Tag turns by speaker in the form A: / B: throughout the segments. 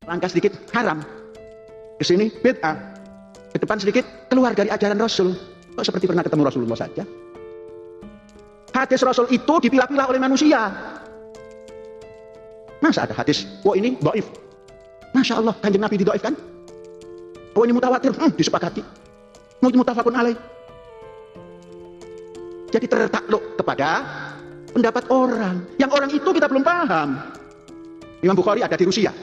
A: Langkah sedikit haram, ke sini bid'ah, ke depan sedikit keluar dari ajaran Rasul. Kok seperti pernah ketemu Rasulullah saja? Hadis Rasul itu dipilah-pilah oleh manusia. Masa ada hadis, wah ini dhaif, Masya Allah, Kanjeng Nabi didoifkan. Oh ini mutawatir, disepakati. Mutafakun alaih. Jadi tertakluk kepada pendapat orang. Yang orang itu kita belum paham. Imam Bukhari ada di Rusia.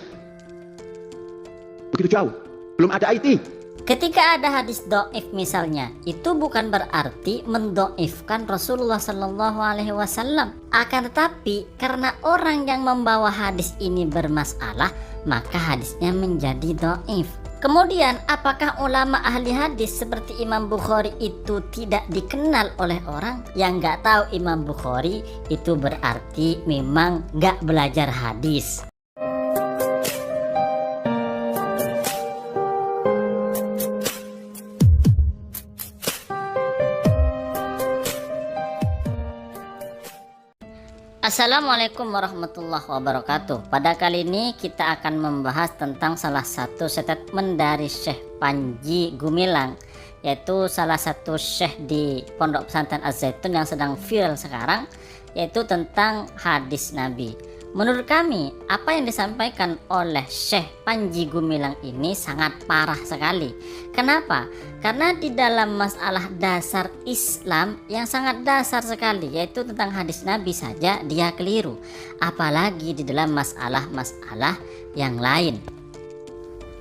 A: Begitu jauh. Belum ada IT.
B: Ketika ada hadis do'if misalnya, itu bukan berarti mendo'ifkan Rasulullah Shallallahu Alaihi Wasallam. Akan tetapi karena orang yang membawa hadis ini bermasalah, maka hadisnya menjadi do'if. Kemudian apakah ulama ahli hadis seperti Imam Bukhari itu tidak dikenal oleh orang? Yang nggak tahu Imam Bukhari itu berarti memang nggak belajar hadis. Assalamualaikum warahmatullahi wabarakatuh. Pada kali ini kita akan membahas tentang salah satu statement dari Syekh Panji Gumilang, yaitu salah satu syekh di Pondok Pesantren Az-Zaitun yang sedang viral sekarang, yaitu tentang hadis Nabi. Menurut kami, apa yang disampaikan oleh Syekh Panji Gumilang ini sangat parah sekali. Kenapa? Karena di dalam masalah dasar Islam yang sangat dasar sekali, yaitu tentang hadis Nabi saja dia keliru. Apalagi di dalam masalah-masalah yang lain.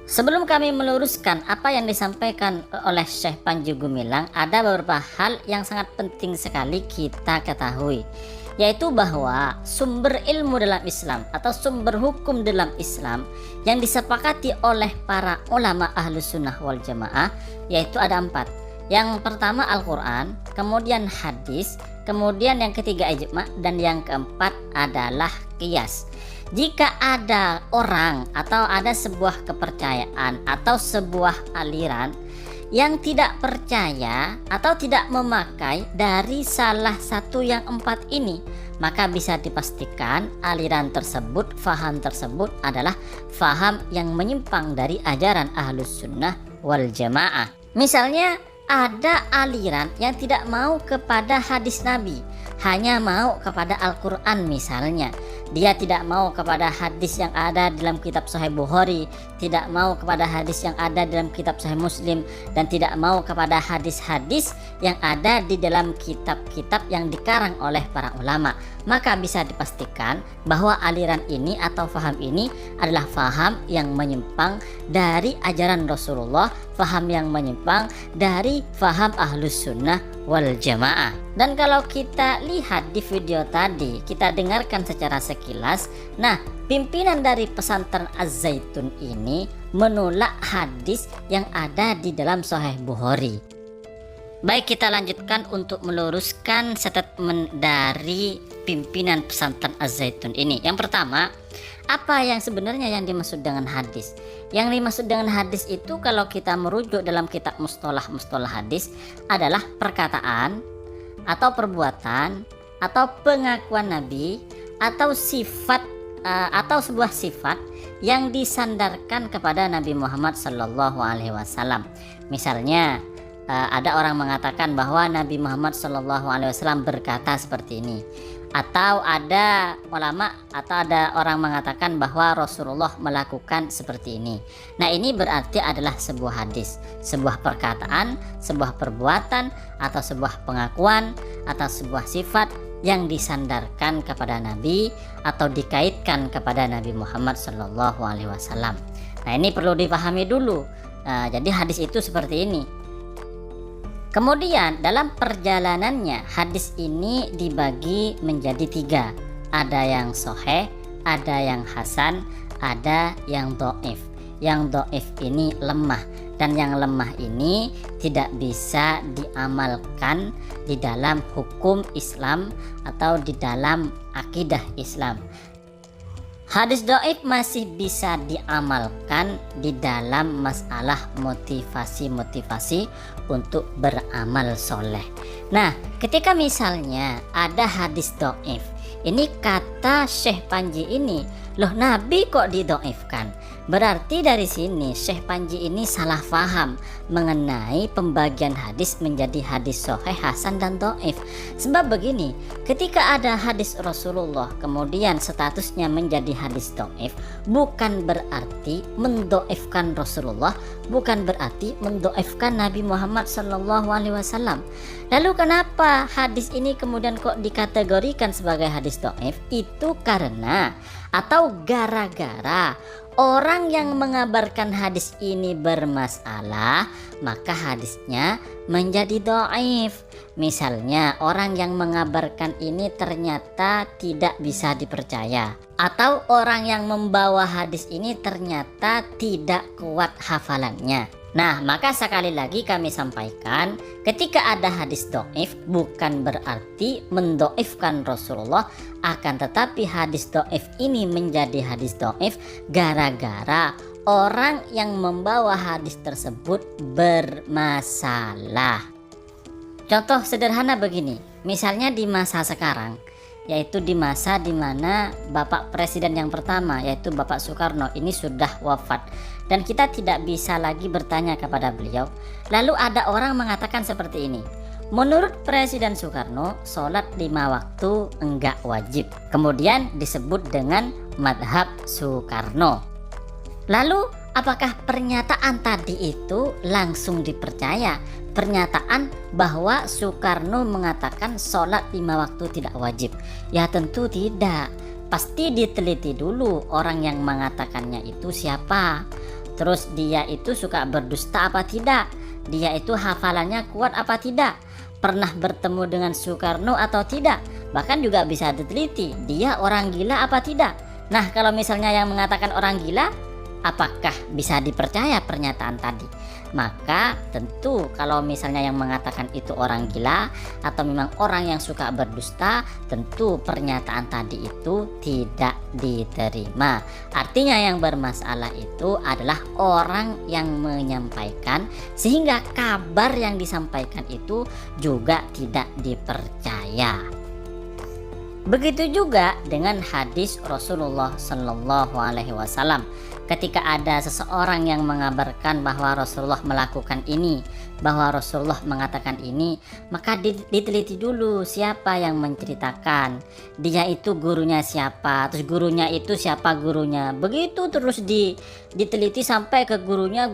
B: Sebelum kami meluruskan apa yang disampaikan oleh Syekh Panji Gumilang, ada beberapa hal yang sangat penting sekali kita ketahui, yaitu bahwa sumber ilmu dalam Islam atau sumber hukum dalam Islam yang disepakati oleh para ulama ahlus sunnah wal jamaah yaitu ada 4. Yang pertama Al-Quran, kemudian hadis, kemudian yang ketiga ijma, dan yang keempat adalah qiyas. Jika ada orang atau ada sebuah kepercayaan atau sebuah aliran yang tidak percaya atau tidak memakai dari salah satu yang 4 ini, maka bisa dipastikan aliran tersebut, faham tersebut adalah faham yang menyimpang dari ajaran ahlus sunnah wal jamaah. Misalnya ada aliran yang tidak mau kepada hadis Nabi, hanya mau kepada Al-Quran misalnya. Dia tidak mau kepada hadis yang ada dalam kitab Sahih Bukhari, tidak mau kepada hadis yang ada dalam kitab Sahih Muslim, dan tidak mau kepada hadis-hadis yang ada di dalam kitab-kitab yang dikarang oleh para ulama. Maka bisa dipastikan bahwa aliran ini atau faham ini adalah faham yang menyimpang dari ajaran Rasulullah, faham yang menyimpang dari faham ahlus sunnah wal jamaah. Dan kalau kita lihat di video tadi, kita dengarkan secara sekilas, nah pimpinan dari pesantren Az-Zaitun ini menolak hadis yang ada di dalam Sahih Bukhari. Baik, kita lanjutkan untuk meluruskan statement dari pimpinan pesantren Az-Zaitun ini. Yang pertama, apa yang sebenarnya yang dimaksud dengan hadis? Yang dimaksud dengan hadis itu kalau kita merujuk dalam kitab mustalah hadis adalah perkataan atau perbuatan atau pengakuan Nabi atau sifat atau sebuah sifat yang disandarkan kepada Nabi Muhammad Sallallahu Alaihi Wasallam. Misalnya ada orang mengatakan bahwa Nabi Muhammad Sallallahu Alaihi Wasallam berkata seperti ini, atau ada ulama atau ada orang mengatakan bahwa Rasulullah melakukan seperti ini. Nah, ini berarti adalah sebuah hadis, sebuah perkataan, sebuah perbuatan, atau sebuah pengakuan, atau sebuah sifat yang disandarkan kepada Nabi atau dikaitkan kepada Nabi Muhammad Sallallahu Alaihi Wasallam. Nah, ini perlu dipahami dulu. Jadi hadis itu seperti ini. Kemudian dalam perjalanannya hadis ini dibagi menjadi 3. Ada yang sahih, ada yang hasan, ada yang dhaif. Yang dhaif ini lemah, dan yang lemah ini tidak bisa diamalkan di dalam hukum Islam atau di dalam akidah Islam. Hadis dhaif masih bisa diamalkan di dalam masalah motivasi-motivasi untuk beramal soleh. Nah, ketika misalnya ada hadis dhaif, ini kata Syekh Panji ini, loh Nabi kok didhaifkan? Berarti dari sini Syekh Panji ini salah faham mengenai pembagian hadis menjadi hadis sahih, hasan dan dhaif. Sebab begini, ketika ada hadis Rasulullah kemudian statusnya menjadi hadis dhaif, bukan berarti mendhaifkan Rasulullah, bukan berarti mendhaifkan Nabi Muhammad SAW. Lalu kenapa hadis ini kemudian kok dikategorikan sebagai hadis dhaif? Itu karena atau gara-gara orang yang mengabarkan hadis ini bermasalah, maka hadisnya menjadi dhaif. Misalnya orang yang mengabarkan ini ternyata tidak bisa dipercaya, atau orang yang membawa hadis ini ternyata tidak kuat hafalannya. Nah, maka sekali lagi kami sampaikan, ketika ada hadis dhaif bukan berarti mendhaifkan Rasulullah, akan tetapi hadis dhaif ini menjadi hadis dhaif gara-gara orang yang membawa hadis tersebut bermasalah. Contoh sederhana begini, misalnya di masa sekarang, yaitu di masa dimana Bapak Presiden yang pertama yaitu Bapak Soekarno ini sudah wafat, dan kita tidak bisa lagi bertanya kepada beliau. Lalu ada orang mengatakan seperti ini, menurut Presiden Soekarno sholat 5 waktu enggak wajib, kemudian disebut dengan madhab Soekarno. Lalu apakah pernyataan tadi itu langsung dipercaya? Pernyataan bahwa Soekarno mengatakan sholat 5 waktu tidak wajib? Ya tentu tidak. Pasti diteliti dulu orang yang mengatakannya itu siapa. Terus dia itu suka berdusta apa tidak? Dia itu hafalannya kuat apa tidak? Pernah bertemu dengan Soekarno atau tidak? Bahkan juga bisa diteliti, dia orang gila apa tidak? Nah, kalau misalnya yang mengatakan orang gila, apakah bisa dipercaya pernyataan tadi? Maka tentu kalau misalnya yang mengatakan itu orang gila atau memang orang yang suka berdusta, tentu pernyataan tadi itu tidak diterima. Artinya yang bermasalah itu adalah orang yang menyampaikan, sehingga kabar yang disampaikan itu juga tidak dipercaya. Begitu juga dengan hadis Rasulullah Shallallahu Alaihi Wasallam. Ketika ada seseorang yang mengabarkan bahwa Rasulullah melakukan ini, bahwa Rasulullah mengatakan ini, maka diteliti dulu siapa yang menceritakan, dia itu gurunya siapa, terus gurunya itu siapa gurunya, begitu terus diteliti sampai ke gurunya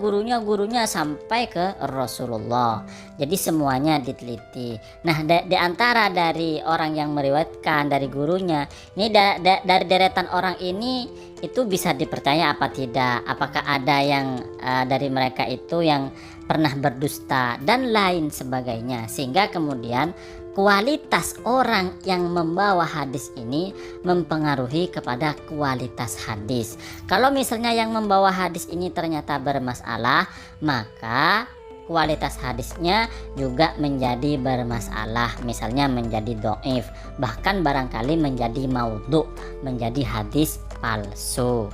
B: sampai ke Rasulullah. Jadi semuanya diteliti. Nah, di antara dari orang yang meriwayatkan dari gurunya ini, dari deretan orang ini itu bisa dipercaya apa tidak? Apakah ada yang dari mereka itu yang pernah berdusta dan lain sebagainya, sehingga kemudian kualitas orang yang membawa hadis ini mempengaruhi kepada kualitas hadis. Kalau misalnya yang membawa hadis ini ternyata bermasalah, maka kualitas hadisnya juga menjadi bermasalah, misalnya menjadi dhaif, bahkan barangkali menjadi maudhu, menjadi hadis palsu.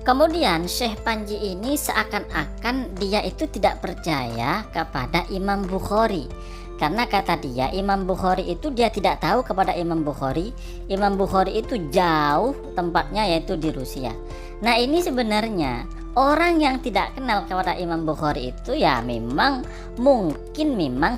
B: Kemudian Syekh Panji ini seakan-akan dia itu tidak percaya kepada Imam Bukhari, karena kata dia Imam Bukhari itu dia tidak tahu kepada Imam Bukhari. Imam Bukhari itu jauh tempatnya yaitu di Rusia. Nah, ini sebenarnya orang yang tidak kenal kepada Imam Bukhari itu ya memang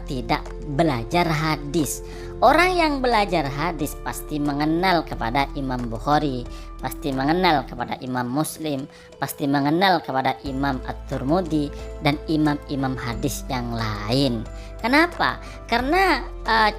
B: tidak belajar hadis. Orang yang belajar hadis pasti mengenal kepada Imam Bukhari, pasti mengenal kepada Imam Muslim, pasti mengenal kepada Imam At-Tirmidzi dan imam-imam hadis yang lain. Kenapa? Karena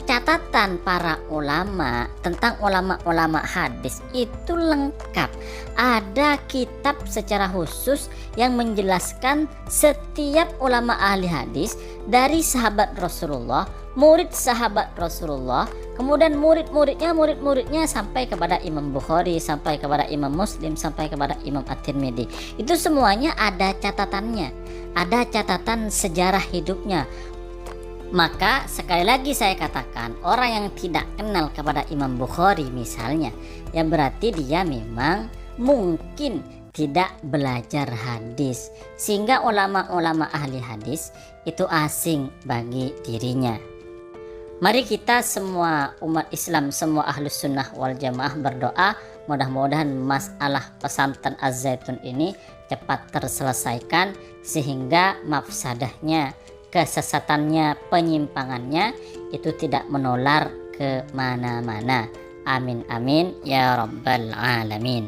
B: catatan para ulama tentang ulama-ulama hadis itu lengkap. Ada kitab secara khusus yang menjelaskan setiap ulama ahli hadis, dari sahabat Rasulullah, murid sahabat Rasulullah, kemudian murid-muridnya sampai kepada Imam Bukhari, sampai kepada Imam Muslim, sampai kepada Imam At-Tirmidzi. Itu semuanya ada catatannya, ada catatan sejarah hidupnya. Maka sekali lagi saya katakan, orang yang tidak kenal kepada Imam Bukhari misalnya, ya berarti dia memang mungkin tidak belajar hadis, sehingga ulama-ulama ahli hadis itu asing bagi dirinya. Mari kita semua umat Islam, semua ahlus sunnah wal jamaah berdoa, Mudah-mudahan masalah pesantren Az-Zaitun ini cepat terselesaikan sehingga mafsadahnya, kesesatannya, penyimpangannya itu tidak menular ke mana-mana. Amin amin ya rabbal alamin.